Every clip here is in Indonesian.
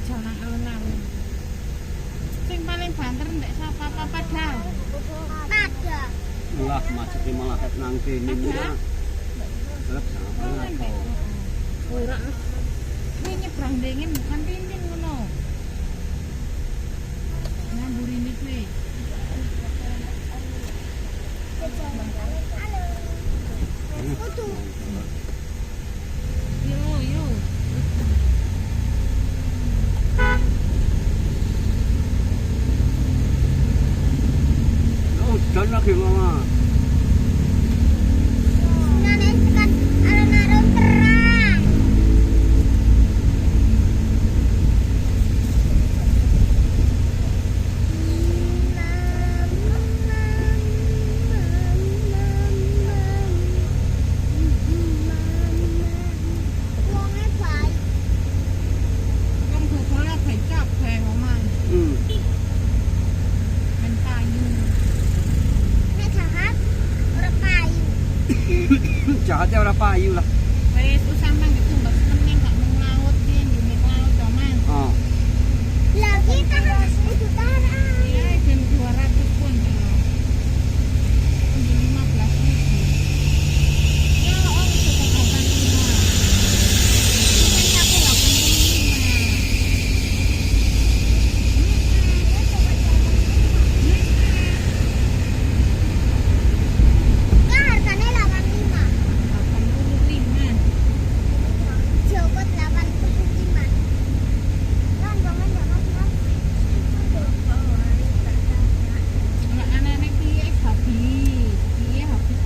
jalan alun-alun. Sing paling banter ndek sapa padha. Ada. Lah macete malah ket nang kene ya. Terus apa? Ora. Kuwi nyebrang dingin bukan tinting ngono. Ngamburi ini kuwi. Kudu. Yo. Oh, dan lagi mama. Nenek kan alun-alun terang. Wongnya baik. Wong gogole bae kabeh omah. Men payu. Nek jahat ora payu. Jahatnya ora payu lah. Wis usah mang ditumbas meneng gak mung laut ki ndine laut to man. Oh. Lah kita kan itu tarang. Iya jam 200 pun ya. Di 15.000. Ya om sudah 85. Kan aku 85. Kan harganya 85. 85. Jokot 85. Kan bangun jangan kan. Nek anane piye habis. Piye habis.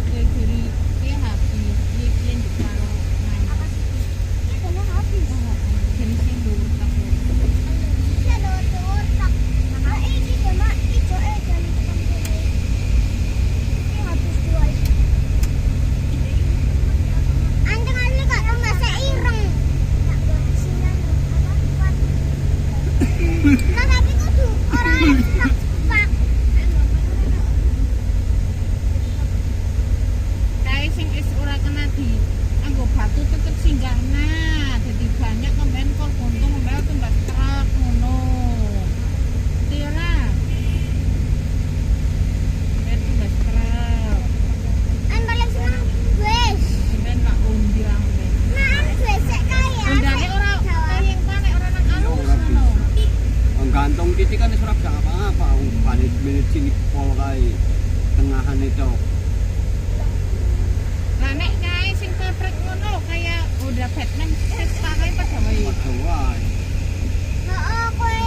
Jadi piye habis. Piye nduk karo nang. Itu nih habis. Jadi sing dhuwur tak. Ya door tak. Nah, iki cuma ijo dan ini habis jual. Anda kali kok tambah seireng. Nah, tapi kudu orang pak. Kae sing wis ora kena di anggo batu tetep singgahna. Jadi banyak kemben kok untung mbel tumbas truk ngono. Tira. Ben tumbas truk. An paling seneng wes. Ben gak undang ben. Nah, an besek kaya. Undane ora kayeng panek ora nang alus ngono. Gantung titik kan ora bisa apa-apa. Panik menit sini pol kae. Tengahan itu. Lah nek kae sing pabrik ngono kaya udah Batman wis pakai pada wae. Padha wae. Heeh, kowe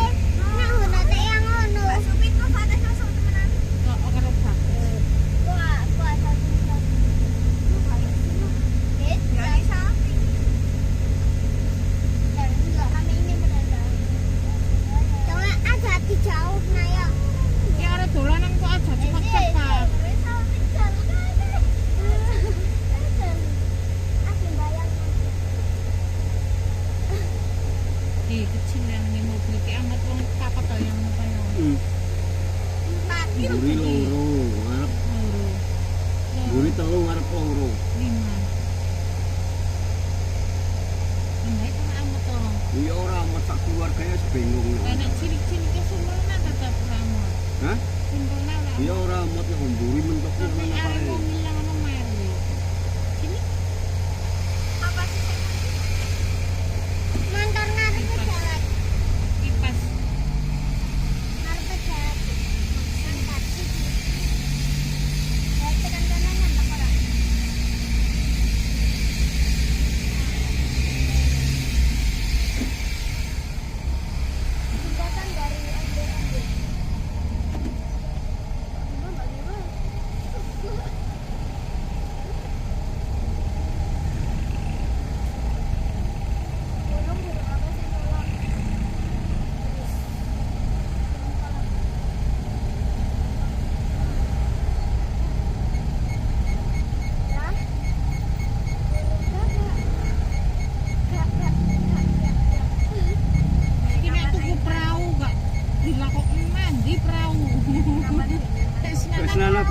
nek hunate yang ngono. Supi kok panas langsung temenan. Kok karo bagus. Kuat satu. Dari sapi. Dan enggak kami ini berada. Jangan ada di jauh nah ya. Ya ora dolanan kok aja cepet-cepet. Di kecil yang ini mobil ki amat wong papat to yang kaya. Guri loro, ngarep Loro. guri telu ngarep loro. 5. Enggak kok amat to. Iya ora amat sak keluarganya bingung. Lah nek cilik-cilik ke sumurna tetep ramah. Hah? Simpelna lah. Iya ora amat nek mburi mentok Tapi ngono arep kae. wong ilang ono melu. Sini Apa sih? Mantor ngarep ke jalan. kipas. Ngarep ke jalan. Mantap sih. Ya tekan kanan nambah ora. Jembatan dari ande-ande.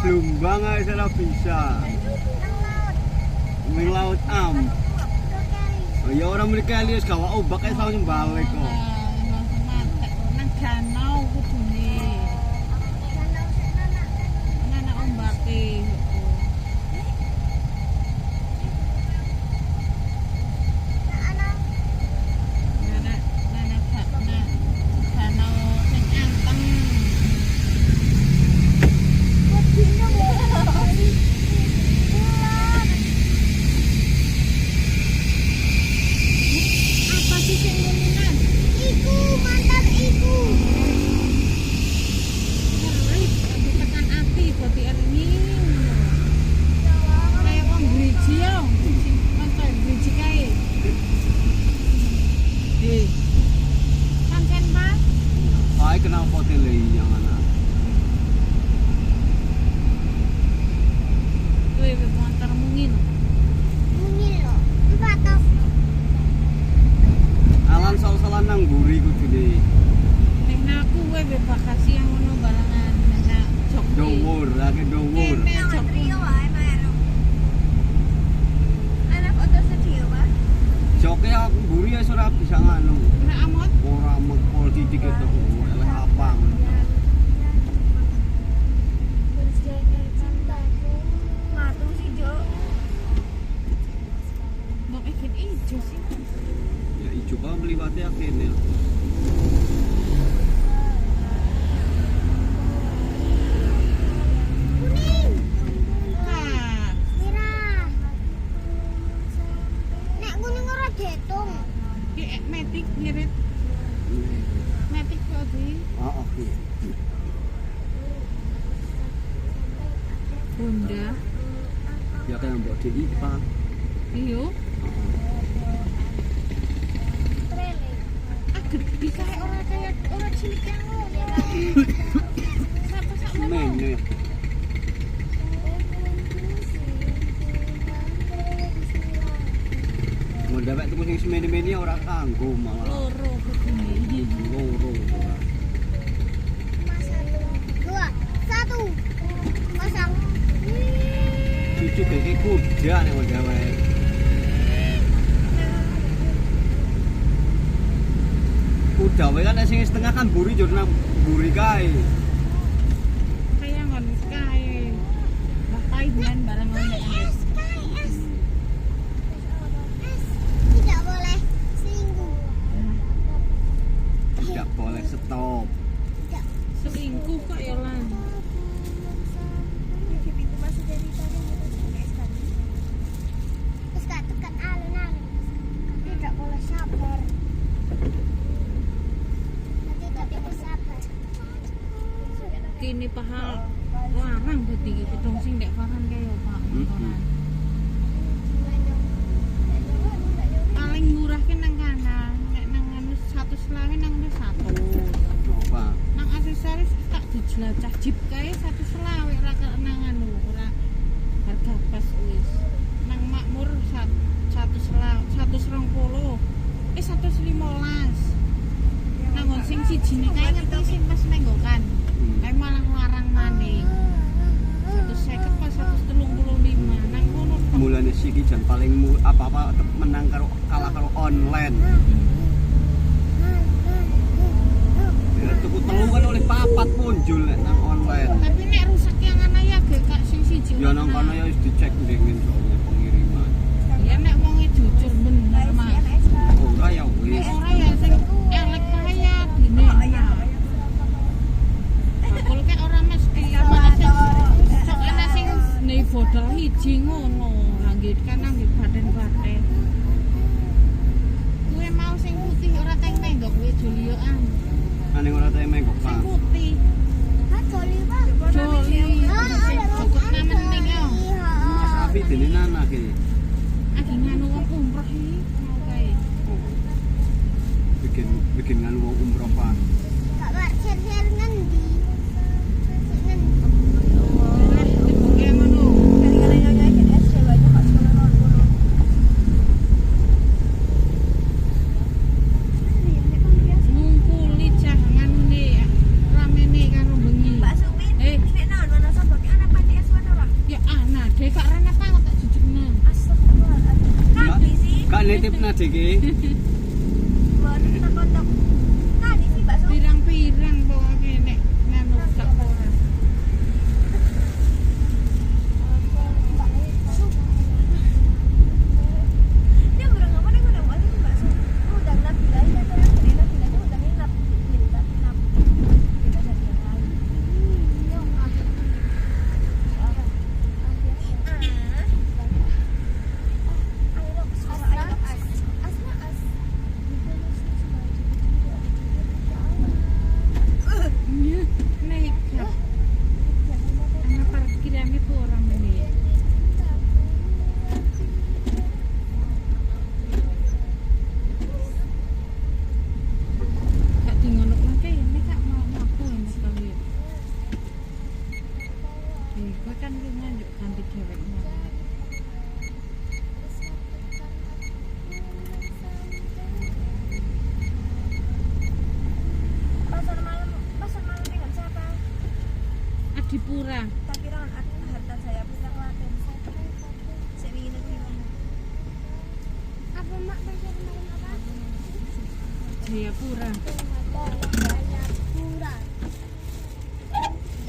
Blumbang ae ora bisa. Ning laut am. Ya orang mereka lihat gawa obak kayak tahun balik kok. Nang danau kudune. Ana ombake. Danau sing anteng. Apa sih sing dominan? Iku mantan iku. Ngerit, aku tekan ati berarti ini. Kayak wong gereja yo. Mantan gereja kae. Pancen Pak. Saya kenal hotel yang mana? Kowe wis montor mungin. Mungil lo. Empat toh. Alan salah nang buri kudune. Ning aku kowe wis bakasi yang ngono barengan nang jok. Dowur, lagi dowur. Kene jok. wae Mero. Anak foto studio, Pak. Joke aku buri ya ora bisa nganu. Nek amot Ora mekol titik itu oleh apang. Matung sih, Jo. mbok ikin ijo sih. Ya ijo kok mliwate akene. Kuning. Nah, Merah. Nek kuning ora detung. ki metik ngirit. Metik kok di Oh, oke. Honda. Ya kayak mbok DIPA. Iyo. Trele. Ah gede kayak orang cilik yang ngono. Sapa sak ngono? Semene. Mau dapat tuku sing semene-mene ora kanggo malah. Loro kudune. Loro. Mas 1, 2, 1. Pasang. Cucu kayak kuda nih mau dapat. Kuda wae kan sing setengah kan buri jur nang buri kae. Kayak ngon kae. Bapak bulan bareng ngono. S. Tidak boleh selingkuh. Tidak boleh stop. Selingkuh kok ya lan. Terus gak tekan alun-alun. Tidak boleh sabar. Tidak boleh sabar. Kini pahal larang dadi gedung sing ndek Farhan kaya Pak. Paling murah ki nang kana, nek nang anu 100 selawe nang 100. Coba. Nang aksesoris tak dijelajah jeep kae 100 selawe ora nang anu, ora harga pas wis. Nang makmur 100 selawe, 120. 115. Nang sing sijine kae ngerti sing pas menggokan. Kae malah larang maneh. 150 pas 135 nang ngono. Mulane siki jan paling apa-apa tetep menang karo kalah karo online. Ya tuku telu kan oleh papat punjul nek nang online. Tapi nek rusak yang ana ya gak kak sing siji. Ya nang kono ya wis dicek ndengin soalnya pengiriman. Ya nek wonge jujur bener Mas. Ora ya wis. Nek ora ya sing elek kae ya dine. Bakul kek ora mesti. Sok ana sing nei bodol hiji ngono. Langgit kan nang badan-badan. Kuwi mau sing putih ora teng-tenggok kuwi Julioan. Ane ora teh mengkok Sing Pak. putih. Joli, Pak. Joli. Sing cukup namening yo. Mas Afi dene nana ki. Agi nganu wong umroh iki mau kae. Oh. Bikin nganu wong umroh Pak. Kak Pak, share-share ngendi? Ngendi? Dibuke ngono. Ngungkuli cah nganune ramene karo bengi. Ya ana dek kak rene pangot tak jujukna. Kan nek nitipna diki. Mboten tak kontak. Tadi sih bakso. Pirang-pirang pokoknya nek nganu gak ora. Dia udah ngapa nih udah balik bakso. Udah Nabila ya saya dari Nabila itu udah nginap. Nginap. Kita dari yang lain. Yang aku. Iya, nekat. Ana parkirannya tuh orang ini. Gak dingonok lagi ini kak mau aku yang sekali. Gue kan lu nganjuk ganti ceweknya. Pasar malam dengan siapa? Adipura. Parkiran harta saya bisa Klaten. Saya ingin gimana? Apa mak pasar malam apa? Jayapura.